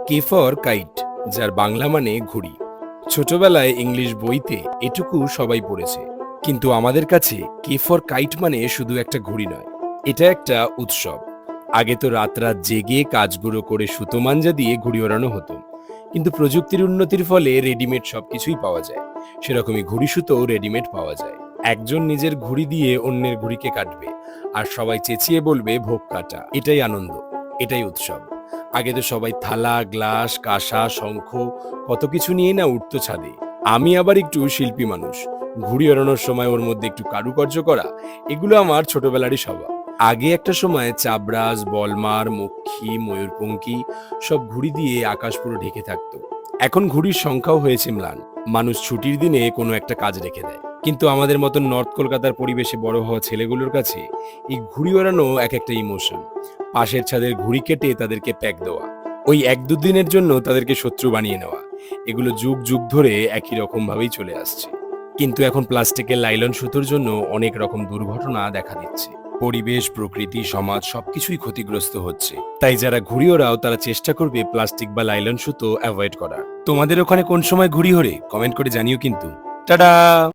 K for kite, যার বাংলা মানে ঘুড়ি। ছোটবেলায় ইংলিশ বইতে এটুকু সবাই পড়েছে, কিন্তু আমাদের কাছে কে ফর কাইট মানে শুধু একটা ঘুড়ি নয়, এটা একটা উৎসব। আগে তো রাত রাত জেগে কাজগুলো করে সুতো মাঞ্জা দিয়ে ঘুড়ি ওড়ানো হতো, কিন্তু প্রযুক্তির উন্নতির ফলে রেডিমেড সবকিছুই পাওয়া যায়। সেরকমই ঘুড়ি সুতো রেডিমেড পাওয়া যায়। একজন নিজের ঘুড়ি দিয়ে অন্যের ঘুড়িকে কাটবে, আর সবাই চেঁচিয়ে বলবে ভোগ কাটা। এটাই আনন্দ, এটাই উৎসব। আগে তো সবাই থালা, গ্লাস, কাঁসা, শঙ্খ কত কিছু নিয়ে না উঠতো ছাদে। আমি আবার একটু শিল্পী মানুষ, ঘুড়ি ওড়ানোর সময় ওর মধ্যে একটু কারুকার্য করা, এগুলো আমার ছোটবেলারই স্বভাব। আগে একটা সময় চাবড়াস, বলমার, মক্ষী, ময়ূরপঙ্খী সব ঘুড়ি দিয়ে আকাশ পুরো ঢেকে থাকতো। এখন ঘুড়ির সংখ্যাও হয়েছে ম্লান। মানুষ ছুটির দিনে কোনো একটা কাজ রেখে দেয়, কিন্তু আমাদের মতন নর্থ কলকাতার পরিবেশে বড় হওয়া ছেলেগুলোর কাছে এই ঘুড়ি ওড়ানো এক একটা ইমোশন। পাশের ছাদের ঘুড়ি কেটে তাদেরকে প্যাক দেওয়া, ওই এক দুদিনের জন্য তাদেরকে শত্রু বানিয়ে নেওয়া, এগুলো যুগ যুগ ধরে একই রকম ভাবেই চলে আসছে। কিন্তু এখন প্লাস্টিকের লাইলন সুতোর জন্য অনেক রকম দুর্ঘটনা দেখা দিচ্ছে। পরিবেশ, প্রকৃতি, সমাজ সবকিছুই ক্ষতিগ্রস্ত হচ্ছে। তাই যারা ঘুড়ি ওড়াও তারা চেষ্টা করবে প্লাস্টিক বা লাইলন সুতো অ্যাভয়েড করার। তোমাদের ওখানে কোন সময় ঘুড়ি ওড়ে কমেন্ট করে জানিও কিন্তু। টাটা।